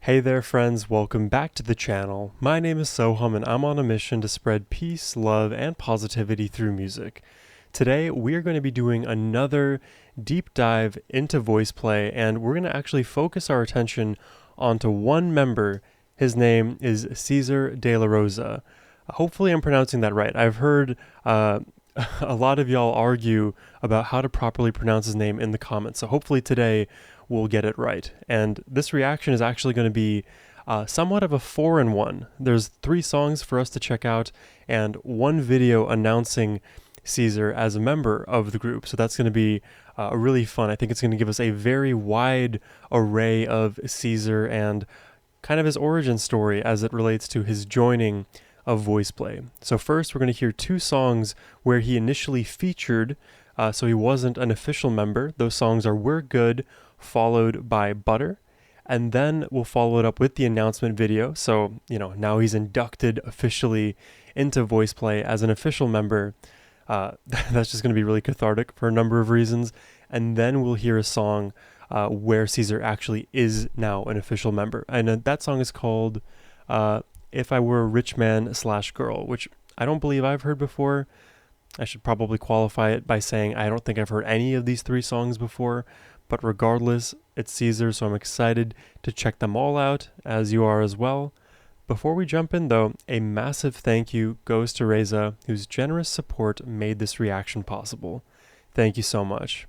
Hey there friends, welcome back to the channel. My name is Sohum and I'm on a mission to spread peace, love, and positivity through music. Today we are going to be doing another deep dive into VoicePlay, and we're going to actually focus our attention onto one member. His name is Cesar de la Rosa. Hopefully I'm pronouncing that right. I've heard a lot of y'all argue about how to properly pronounce his name in the comments, so hopefully today we'll get it right. And this reaction is actually going to be somewhat of a 4-in-1. There's 3 songs for us to check out and 1 video announcing Cesar as a member of the group. So that's going to be really fun. I think it's going to give us a very wide array of Cesar and kind of his origin story as it relates to his joining of VoicePlay. So first we're going to hear 2 songs where he initially featured, so he wasn't an official member. Those songs are We're Good, followed by Butter, and then we'll follow it up with the announcement video. So, now he's inducted officially into VoicePlay as an official member. That's just going to be really cathartic for a number of reasons. And then we'll hear a song where Cesar actually is now an official member. And that song is called If I Were a Rich Man / Girl, which I don't believe I've heard before. I should probably qualify it by saying I don't think I've heard any of these 3 songs before. But regardless, it's Cesar, so I'm excited to check them all out, as you are as well. Before we jump in though, a massive thank you goes to Rosa, whose generous support made this reaction possible. Thank you so much.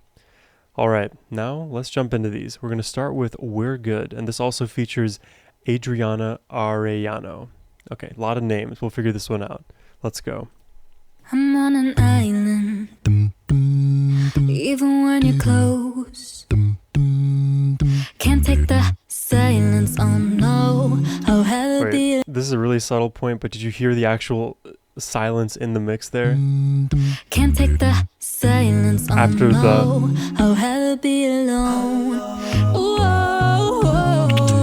Alright, now let's jump into these. We're going to start with We're Good, and this also features Adriana Arellano. Okay, a lot of names. We'll figure this one out. Let's go. I'm on an island, even when you're close. Can't take the silence, oh no. Oh, hell Wait, this is a really subtle point, but did you hear the actual silence in the mix there? Can't take the silence, oh after no. Oh, hell be alone.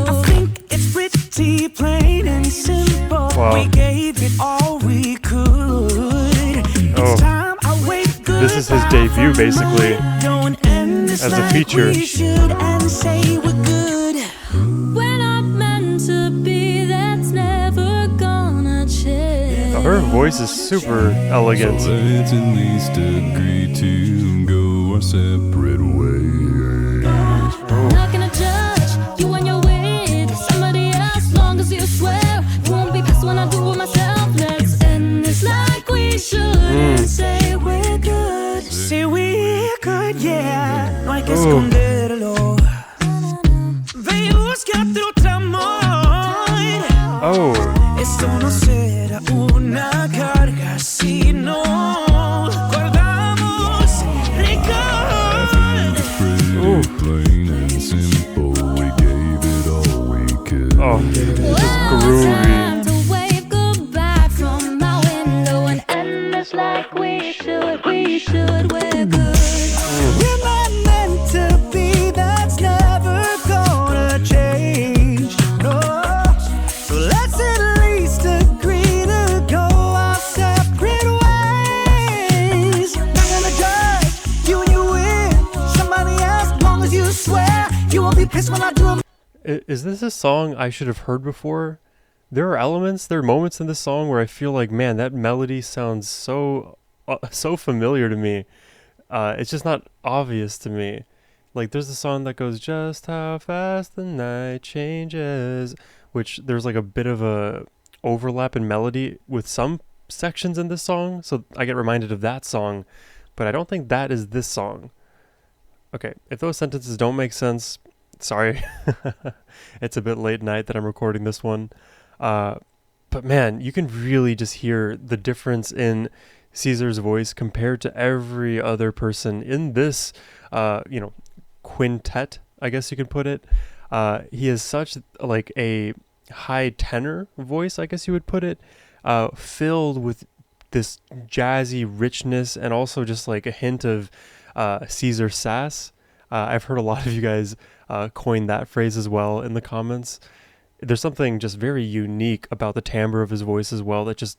I think it's pretty plain and simple. Wow. We gave it all we could. It's time I wake good. This is his debut basically as a feature. Her voice is super elegant. So let's at least agree to go our separate ways. I'm not gonna judge you when you're with somebody else, long as you swear you won't be pissed when I do it myself. Let's end this like we should and say we're good. Say we're good, yeah. No hay que esconderlo. Ve busca otro amor. Esto no será una carga si no guardamos rencor. Plain and simple, we gave it all we could. This is groovy. Time to wave goodbye from my window and end this like we should, we're good. We're not meant to be, that's never gonna change, no. So let's at least agree to go our separate ways. Not gonna judge you when you with somebody else, long as you swear you won't be pissed when I do. Is this a song I should have heard before? There are moments in this song where I feel like, man, that melody sounds so familiar to me. It's just not obvious to me. Like, there's a song that goes, just how fast the night changes, which there's like a bit of a overlap in melody with some sections in this song, so I get reminded of that song, but I don't think that is this song. Okay, if those sentences don't make sense, sorry. It's a bit late night that I'm recording this one. But man, you can really just hear the difference in Cesar's voice compared to every other person in this, quintet, I guess you could put it. He has such like a high tenor voice, I guess you would put it, filled with this jazzy richness and also just like a hint of Cesar sass. I've heard a lot of you guys coin that phrase as well in the comments. There's something just very unique about the timbre of his voice as well that just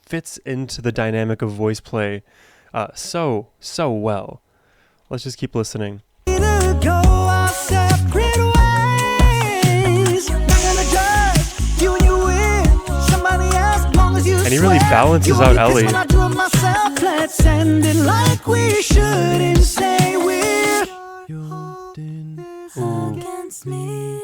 fits into the dynamic of VoicePlay so well. Let's just keep listening. Go our separate ways. he really balances out Ellie. Let's end it like we should and say we're against me.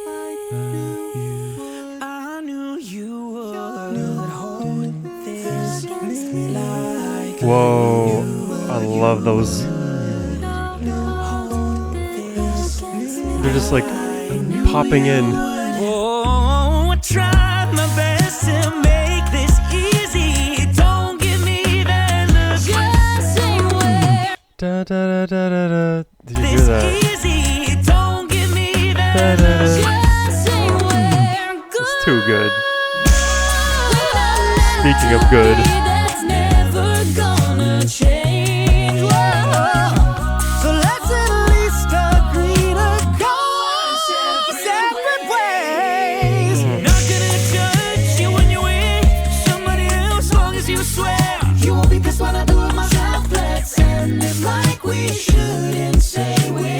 I knew you would hold this like. Whoa, I love those. They're just like popping in. Oh, I tried my best to make this easy. Don't give me that look. Just sing where. Da, da, da, da, da, da. Did you hear This that? easy. Don't give me that Da, da, da. look. Just sing where. It's too good. Speaking of good. That's never gonna change. Whoa. So let's at least agree to go separate ways. Not gonna judge you when you're with somebody else, long as you swear you won't be pissed when I do it myself. Let's end it like we shouldn't say we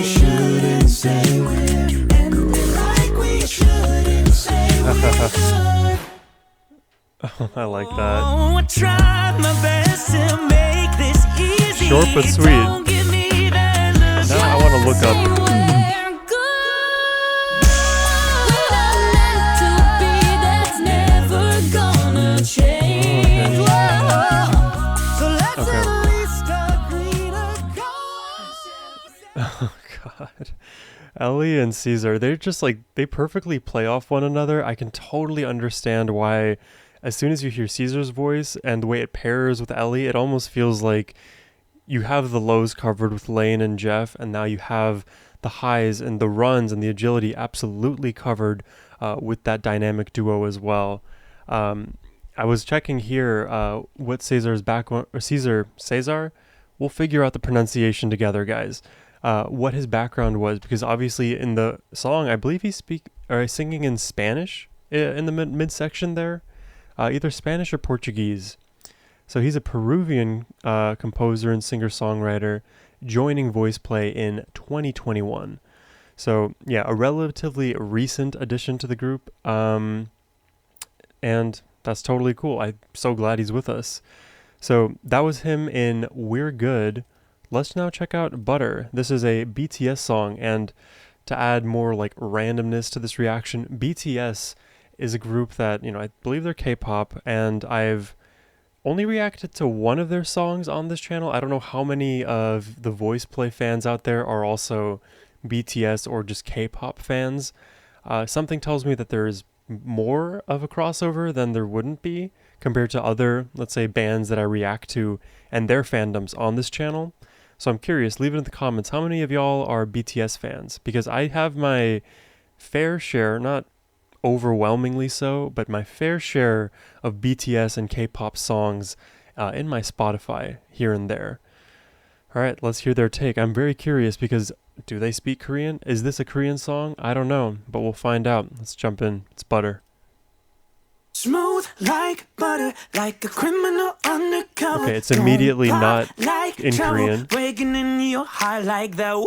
shouldn't say we're. End it like we shouldn't say we're. I like that. Oh, I tried my best to make this easy. Short but sweet. Don't give me that look. Now I want to look up. Oh God. Ellie and Cesar, they're just like, they perfectly play off one another. I can totally understand why as soon as you hear Cesar's voice and the way it pairs with Ellie, it almost feels like you have the lows covered with Lane and Jeff, and now you have the highs and the runs and the agility absolutely covered with that dynamic duo as well. I was checking here what Cesar's background, or Cesar, we'll figure out the pronunciation together, guys. What his background was, because obviously in the song, I believe he's singing in Spanish in the midsection there, either Spanish or Portuguese. So he's a Peruvian composer and singer-songwriter joining VoicePlay in 2021. So yeah, a relatively recent addition to the group, and that's totally cool. I'm so glad he's with us. So that was him in We're Good. Let's now check out Butter. This is a BTS song, and to add more like randomness to this reaction, BTS is a group that, I believe they're K-pop, and I've only reacted to one of their songs on this channel. I don't know how many of the VoicePlay fans out there are also BTS or just K-pop fans. Something tells me that there's more of a crossover than there wouldn't be compared to other, let's say, bands that I react to and their fandoms on this channel. So I'm curious, leave it in the comments, how many of y'all are BTS fans? Because I have my fair share, not overwhelmingly so, but my fair share of BTS and K-pop songs in my Spotify here and there. All right, let's hear their take. I'm very curious because do they speak Korean? Is this a Korean song? I don't know, but we'll find out. Let's jump in. It's Butter. Smooth like butter, like a criminal undercover. Okay, it's immediately not like in Korean. Breaking in your heart like that.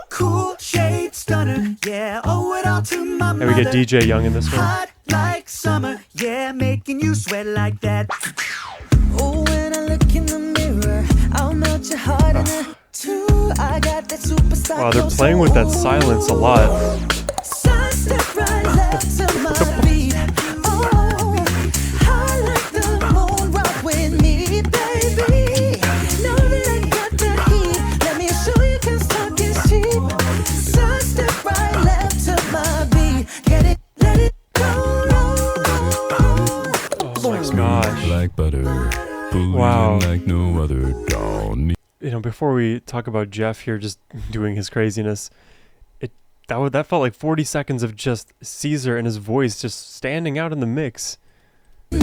Cool shade stunner, yeah. Owe it all to my mother. And we get DJ Young in this one. Hot like summer, yeah. Making you sweat like that. Oh, when I look in the mirror, I'll melt your heart in a two. I got that superstar. Wow, they're playing with that silence a lot. Step right left to my beat. Like butter, Wow. like no other doll. Before we talk about Jeff here just doing his craziness, that felt like 40 seconds of just Cesar and his voice just standing out in the mix. And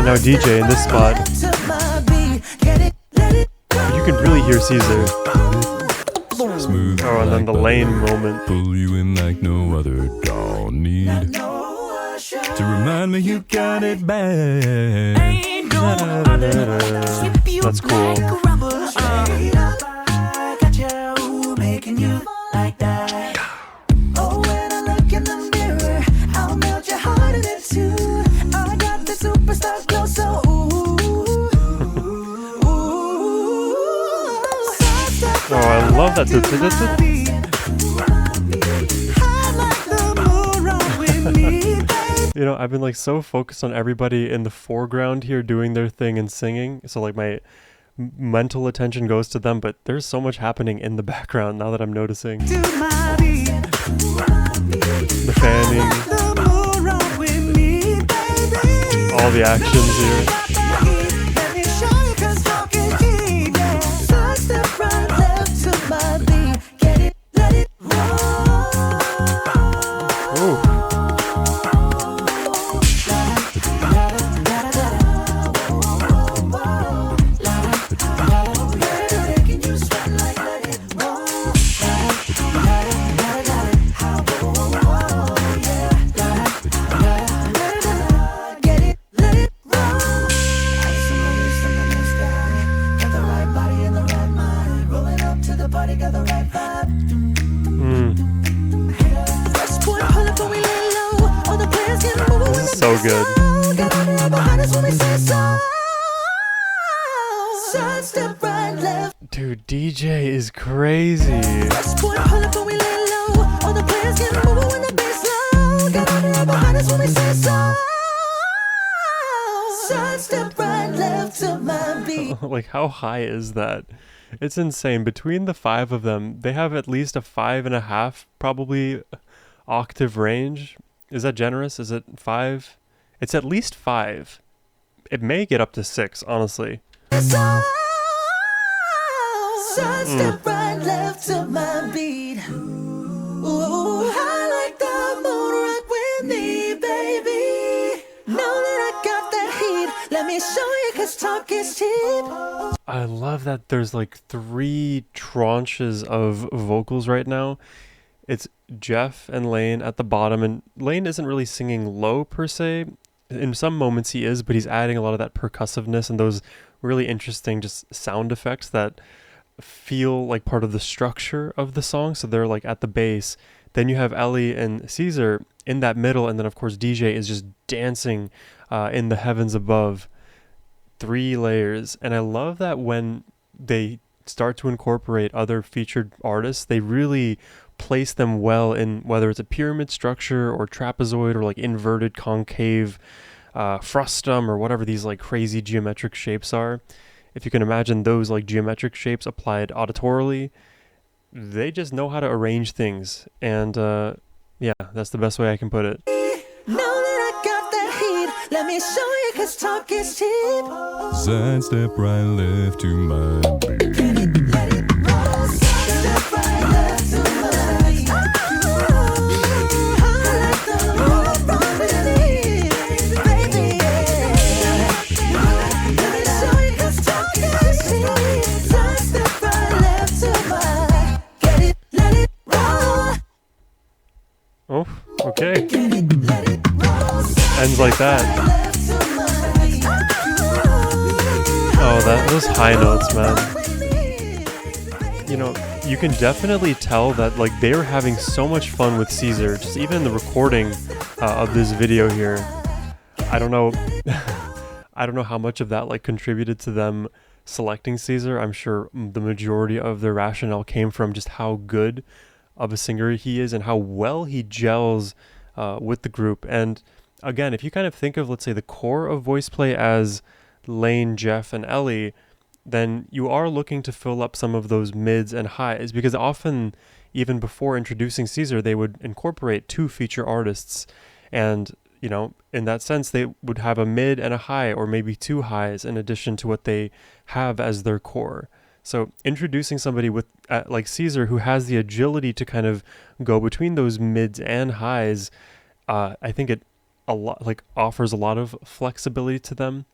now DJ in this spot. You can really hear Cesar. Smooth Oh, and then the Lane moment. Pull you in like no other doll need. To remind me you got it bad. That's cool. Got you making you like that. love that. You know, I've been like so focused on everybody in the foreground here doing their thing and singing. So like my mental attention goes to them, but there's so much happening in the background now that I'm noticing. The fanning, all the actions here. So good. Dude, DJ is crazy. Like, how high is that? It's insane. Between the 5 of them, they have at least a 5.5 probably octave range. Is that generous? Is it 5? It's at least 5. It may get up to 6, honestly. Step right left to my beat. Ooh, I like the moon rock with me, baby. Know that I got that heat. Let me show you, 'cause talk is cheap. I love that there's like 3 tranches of vocals right now. It's Jeff and Lane at the bottom, and Lane isn't really singing low per se. In some moments he is, but he's adding a lot of that percussiveness and those really interesting just sound effects that feel like part of the structure of the song. So they're like at the base. Then you have Ellie and Cesar in that middle, and then of course DJ is just dancing in the heavens above. 3 layers. And I love that when they start to incorporate other featured artists, they really place them well in whether it's a pyramid structure or trapezoid or like inverted concave frustum or whatever these like crazy geometric shapes are. If you can imagine those like geometric shapes applied auditorily, they just know how to arrange things. And yeah, that's the best way I can put it. Know that I got that heat. Let me show you, 'cause talk is cheap. Sidestep right left to my beat. Let it roll. Step right left to my beat. I like the moon rock with me, baby. Let me show you, 'cause talk is cheap. Step right left to my. Get it, let it roll. Oh, okay. Get it, let it roll. Ends like that. Oh, those high notes, man. You know, you can definitely tell that like they were having so much fun with Cesar, just even in the recording of this video here. I don't know I don't know how much of that like contributed to them selecting Cesar. I'm sure the majority of their rationale came from just how good of a singer he is and how well he gels with the group. And again, if you kind of think of, let's say, the core of VoicePlay as Lane, Jeff, and Ellie, then you are looking to fill up some of those mids and highs, because often, even before introducing Cesar, they would incorporate 2 feature artists. And, you know, in that sense, they would have a mid and a high, or maybe 2 highs in addition to what they have as their core. So introducing somebody with like Cesar, who has the agility to kind of go between those mids and highs, I think it offers a lot of flexibility to them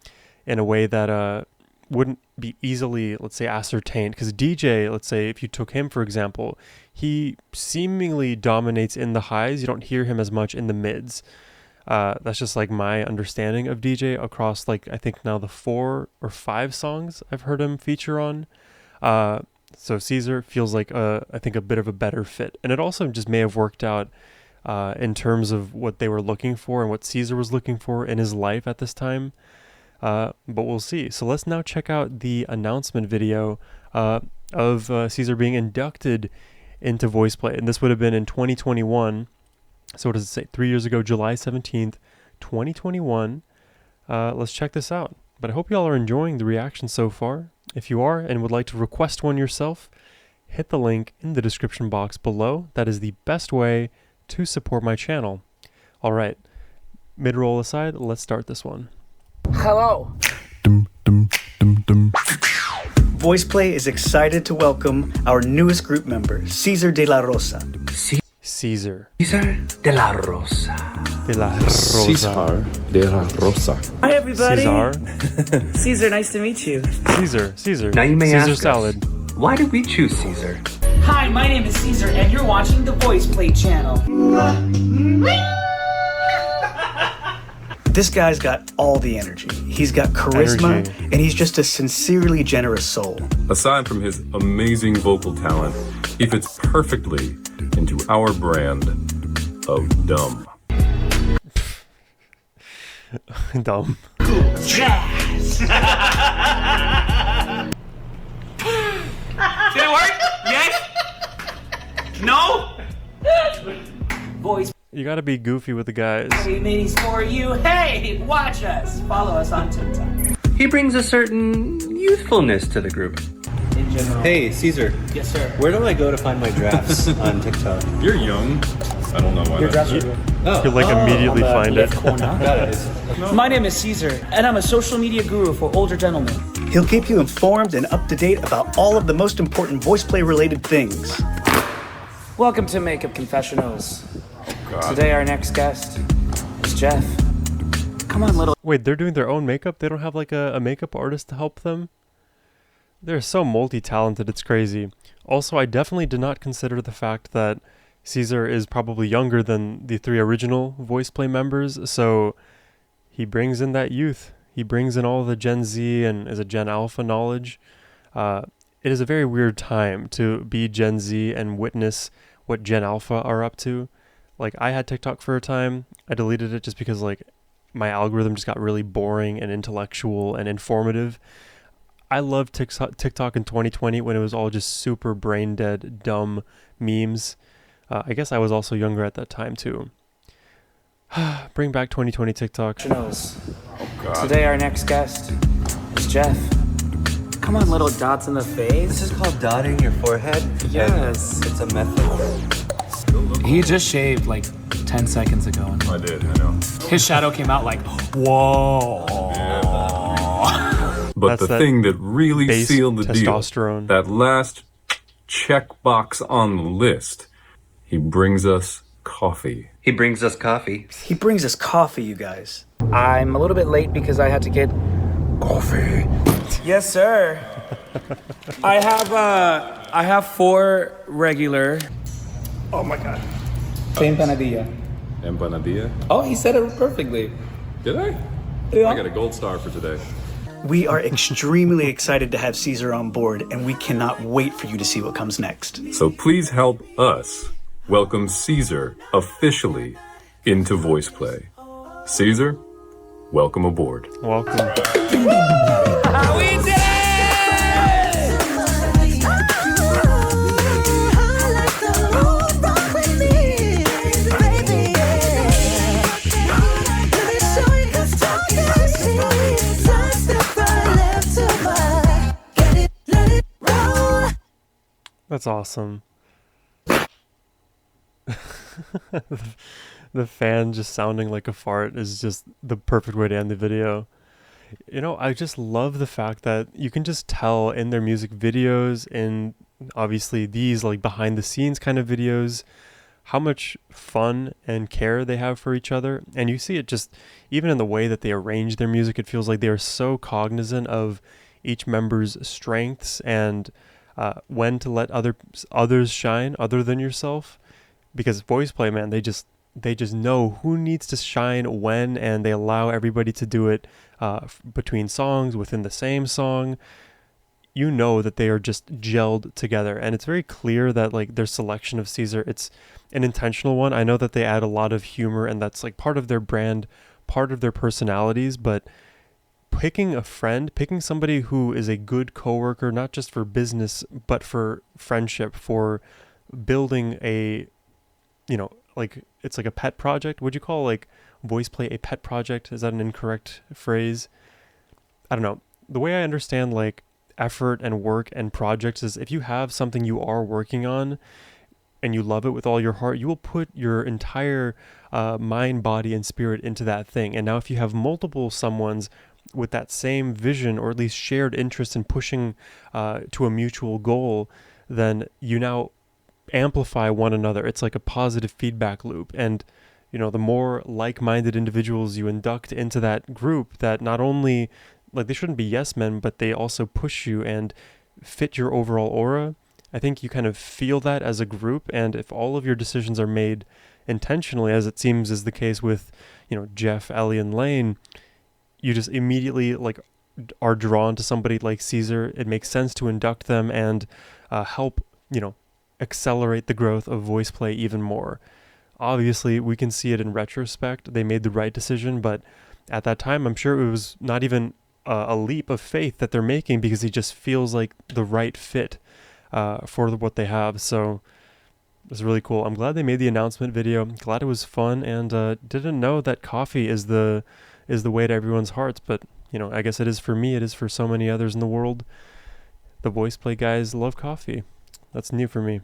in a way that wouldn't be easily, let's say, ascertained. Because DJ, let's say, if you took him, for example, he seemingly dominates in the highs. You don't hear him as much in the mids. That's just like my understanding of DJ across, like, I think now the 4 or 5 songs I've heard him feature on. So Cesar feels like, I think, a bit of a better fit. And it also just may have worked out in terms of what they were looking for and what Cesar was looking for in his life at this time. But we'll see. So let's now check out the announcement video. of Cesar being inducted into VoicePlay. And this would have been in 2021. So what does it say? 3 years ago, July 17th, 2021. Let's check this out. But I hope y'all are enjoying the reaction so far. If you are and would like to request one yourself, hit the link in the description box below. That is the best way to support my channel. All right, mid-roll aside, let's start this one. Hello. Dum, dum, dum, dum. VoicePlay is excited to welcome our newest group member, Cesar de la Rosa. Cesar. Cesar de la Rosa. De la Rosa. Cesar de la Rosa. Hi, everybody. Cesar. Cesar, nice to meet you. Caesar. Now you may Caesar ask salad. us, why did we choose Cesar? Hi, my name is Cesar, and you're watching the VoicePlay channel. This guy's got all the energy. He's got charisma, Energy. and he's just a sincerely generous soul. Aside from his amazing vocal talent, he fits perfectly into our brand of dumb. Dumb. Jazz! Did it work? Yes? No? Voice You gotta be goofy with the guys. minis for you. Hey, watch us. Follow us on TikTok. He brings a certain youthfulness to the group. In general. Hey, Cesar, Yes, sir. where do I go to find my drafts on TikTok? You're young. I don't know why that's Oh, You like immediately find it. got it. My name is Cesar, and I'm a social media guru for older gentlemen. He'll keep you informed and up to date about all of the most important VoicePlay related things. Welcome to Makeup Confessionals. Today, our next guest is Jeff. Come on, little. Wait, they're doing their own makeup? They don't have like a makeup artist to help them? They're so multi-talented, it's crazy. Also, I definitely did not consider the fact that Cesar is probably younger than the 3 original VoicePlay members, so he brings in that youth. He brings in all the Gen Z and is a Gen Alpha knowledge. It is a very weird time to be Gen Z and witness what Gen Alpha are up to. Like, I had TikTok for a time. I deleted it just because, like, my algorithm just got really boring and intellectual and informative. I loved TikTok in 2020 when it was all just super brain dead, dumb memes. I guess I was also younger at that time too. Bring back 2020 TikTok. Today, our next guest is Jeff. Come on, little dots in the face. This is called dotting your forehead? Yes. It's a method. He just shaved like 10 seconds ago. And I did, I know. his shadow came out like, whoa. But That's the that thing that really base sealed the testosterone. deal, that last checkbox on the list, he brings us coffee. He brings us coffee. He brings us coffee, you guys. I'm a little bit late because I had to get. Coffee. Yes, sir. I have 4 regular. Oh my God. Empanadilla. Empanadilla. Oh, he said it perfectly. Did I? Yeah. I got a gold star for today. We are extremely excited to have Cesar on board, and we cannot wait for you to see what comes next. So please help us welcome Cesar officially into VoicePlay. Cesar, welcome aboard. Welcome. We did it! That's awesome. The fan just sounding like a fart is just the perfect way to end the video. You know, I just love the fact that you can just tell in their music videos and obviously these like behind the scenes kind of videos how much fun and care they have for each other. And you see it just even in the way that they arrange their music. It feels like they are so cognizant of each member's strengths and when to let others shine other than yourself. Because VoicePlay, man, they just know who needs to shine when, and they allow everybody to do it between songs, within the same song. You know that they are just gelled together, and it's very clear that like their selection of Cesar, it's an intentional one. I know that they add a lot of humor, and that's like part of their brand, part of their personalities, but picking a friend, picking somebody who is a good coworker, not just for business, but for friendship, for building a, like, it's like a pet project. Would you call like VoicePlay a pet project? Is that an incorrect phrase? I don't know. The way I understand like effort and work and projects is if you have something you are working on and you love it with all your heart, you will put your entire mind, body, and spirit into that thing. And now if you have multiple someones with that same vision, or at least shared interest in pushing to a mutual goal, then you now amplify one another. It's like a positive feedback loop. And the more like-minded individuals you induct into that group, that not only like they shouldn't be yes men, but they also push you and fit your overall aura. I think you kind of feel that as a group. And if all of your decisions are made intentionally, as it seems is the case with Jeff, Ellie, and Lane, you just immediately like are drawn to somebody like Cesar. It makes sense to induct them and help accelerate the growth of VoicePlay even more. Obviously, we can see it in retrospect. They made the right decision, but at that time, I'm sure it was not even a leap of faith that they're making, because he just feels like the right fit for what they have. So it's really cool. I'm glad they made the announcement video. Glad it was fun, and didn't know that coffee is the way to everyone's hearts. But I guess it is for me. It is for so many others in the world. The VoicePlay guys love coffee. That's new for me.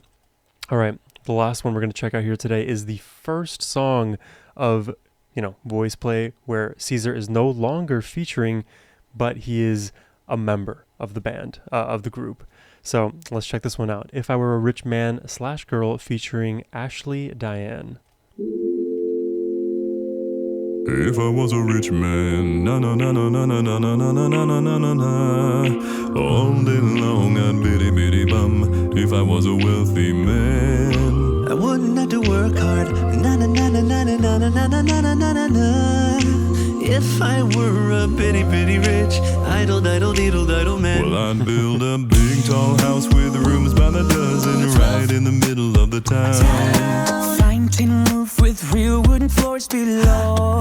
All right, the last one we're going to check out here today is the first song of, VoicePlay, where Cesar is no longer featuring, but he is a member of the band, of the group. So let's check this one out. If I Were a Rich Man / Girl, featuring Ashley Diane. If I was a rich man, na na na na na na na na na na na na na na, all day long I'd bitty bitty bum. If I was a wealthy man, I wouldn't have to work hard. Na na na na na na na na na na na na na. If I were a bitty bitty rich, idle diddle deedle diddle man. well I'd build a big tall house with rooms by the dozen, right in the middle of the town. Fine tin roof with real wooden floors below.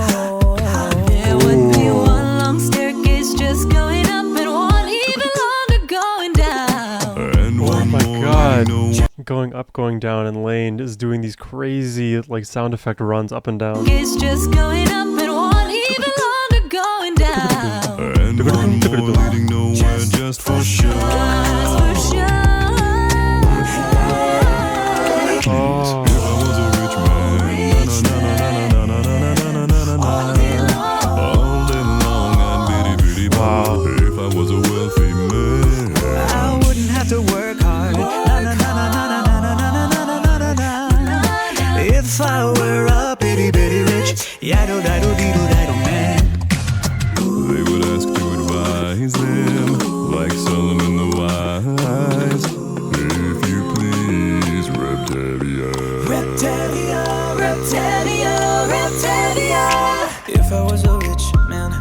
There would be one long staircase just going up and one even longer going down. And one my more, God. you know, Going up, going down, and Lane is doing these crazy like sound effect runs up and down. It's just going up and one even longer going down. and one more leading nowhere just for show. Just for sure. Oh. If I was a rich man, na na na na na na na na na na, all day long I'd bitty bitty bum. If I was a wealthy man, I wouldn't have to work hard. Na na na na na na na na na na na na. If I were a bitty bitty rich, yaddle daddle deedle daddle man. they would ask to advise them, like Solomon the wise. If you please, Reptavia. Reptavia, Reptavia, Reptavia. If I was a rich man,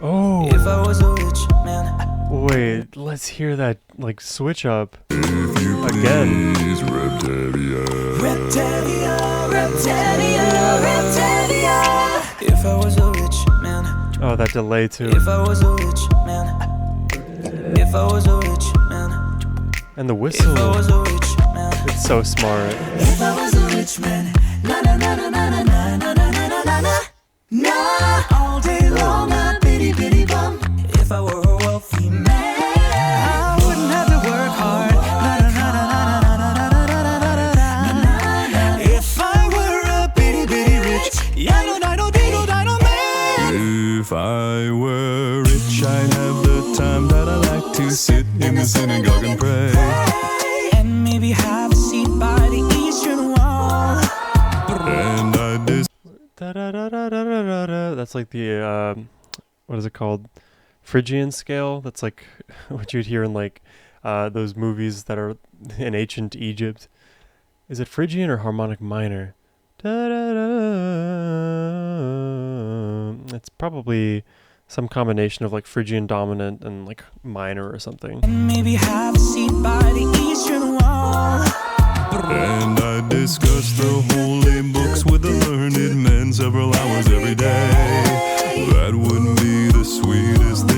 Oh. if I was a rich man. Wait, let's hear that like switch up If you again. please, Reptavia. Reptavia, Reptavia, Reptavia. If I was a rich man, Oh, that delay too. if I was a rich man, if I was a rich man, And the if I whistle. was a rich man, It's so smart. if I was a rich man, na na na na na na na na na na na na. Nah, all day long a bitty bitty bum. If I were a wealthy man, I wouldn't have to work hard. Na na na na na na na na na na na na. If I were a bitty bitty rich, yaddle diddle deedle diddle man. If I were rich, I'd have the time that I like to sit in the synagogue and pray. And maybe have a seat by the eastern wall. And I'd dis- Da-da-da-da-da-da-da. That's like the what is it called? Phrygian scale. That's like what you'd hear in like those movies that are in ancient Egypt. Is it Phrygian or harmonic minor? Da-da-da. It's probably some combination of like Phrygian dominant and like minor or something. And maybe have a seat by the eastern wall. and I'd discuss the holy books with the learned men several hours every day. That would be the sweetest thing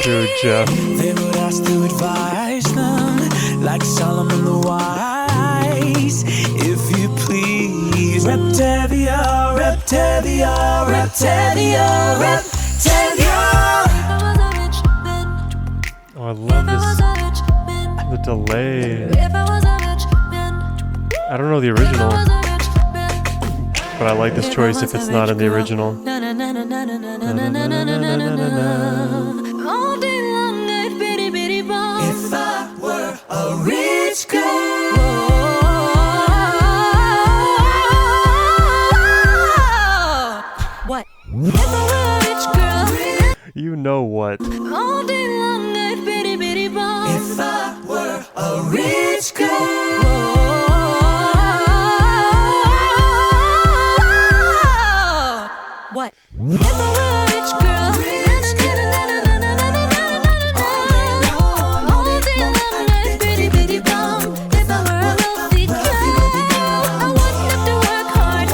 Dude, Jeff. They would ask to advise them, like Solomon the Wise. If you please, Reptavia, Reptavia, Reptavia, Reptavia. Oh, I love this. The delay. I don't know the original, but I like this choice if it's not in the original. If I were a rich girl, what? If I were a rich girl, You know what? all day long I'd bitty bitty bomb. If I were a rich girl, what? If I were a rich girl, all day long I'd bitty bitty bomb. If I were a wealthy girl, I wouldn't have to work hard.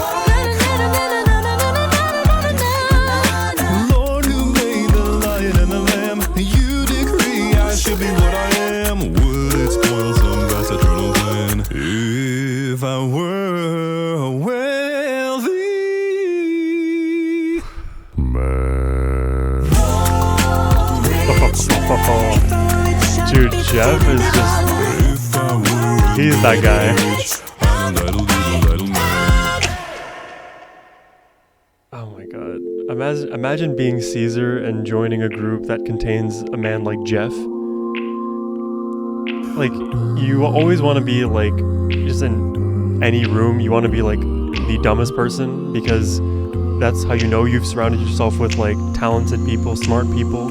Lord, who made the lion and the lamb, you decree I should be what I am. Would it spoil some vast eternal plan if I were wealthy man? Dude, Jeff is just. If I were He's that guy. I'm a little man. Oh my god. Imagine being Cesar and joining a group that contains a man like Jeff. Like, you always want to be like, just in any room, you want to be like the dumbest person because that's how you know you've surrounded yourself with like talented people, smart people.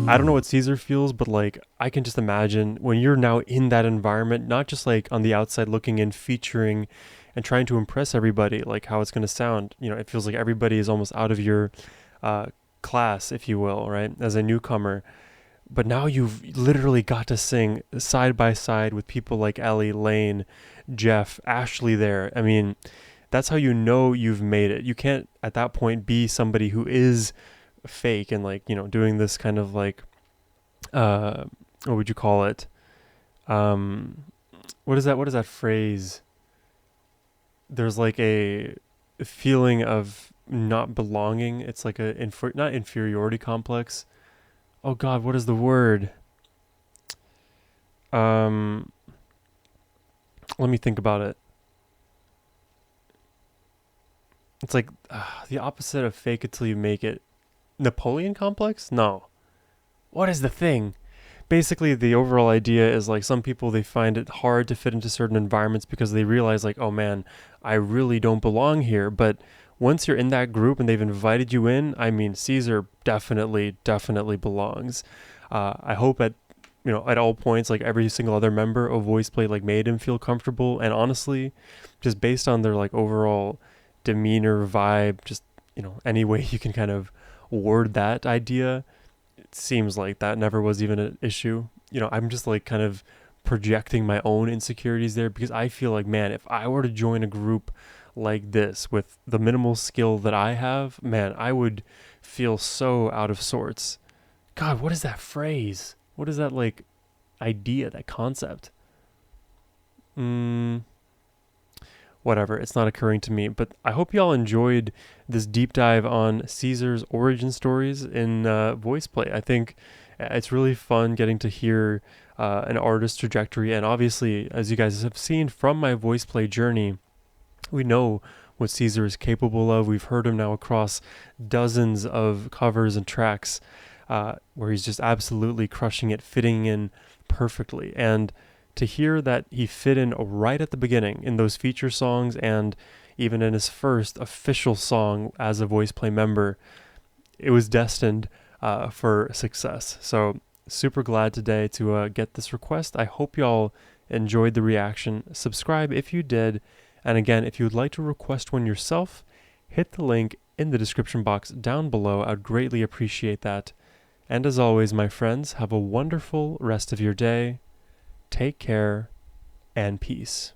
I don't know what Cesar feels, but like, I can just imagine when you're now in that environment, not just like on the outside looking in, featuring and trying to impress everybody, like how it's going to sound. You know, it feels like everybody is almost out of your class, if you will, right? As a newcomer. But now you've literally got to sing side by side with people like Ellie, Lane, Jeff, Ashley there. I mean, that's how you know you've made it. You can't at that point be somebody who is fake and like, you know, doing this kind of like, what would you call it? What is that phrase? There's like a feeling of not belonging. It's like a not inferiority complex. Oh God, what is the word? Let me think about it. It's like the opposite of fake it till you make it. Napoleon complex? No. What is the thing? Basically, the overall idea is like some people, they find it hard to fit into certain environments because they realize like, oh man, I really don't belong here. But once you're in that group and they've invited you in, I mean, Cesar definitely belongs. I hope at all points, like every single other member of VoicePlay like made him feel comfortable. And honestly, just based on their like overall demeanor, vibe, just, any way you can kind of word that idea, it seems like that never was even an issue. I'm just like kind of projecting my own insecurities there because I feel like, man, if I were to join a group like this with the minimal skill that I have, man, I would feel so out of sorts. God, what is that phrase? What is that like idea, that concept? Whatever, it's not occurring to me, but I hope y'all enjoyed this deep dive on Cesar's origin stories in VoicePlay. I think it's really fun getting to hear an artist's trajectory, and obviously, as you guys have seen from my VoicePlay journey, we know what Cesar is capable of. We've heard him now across dozens of covers and tracks where he's just absolutely crushing it, fitting in perfectly. And to hear that he fit in right at the beginning in those feature songs and even in his first official song as a VoicePlay member, it was destined for success. So super glad today to get this request. I hope y'all enjoyed the reaction. Subscribe if you did. And again, if you would like to request one yourself, hit the link in the description box down below. I'd greatly appreciate that. And as always, my friends, have a wonderful rest of your day. Take care and peace.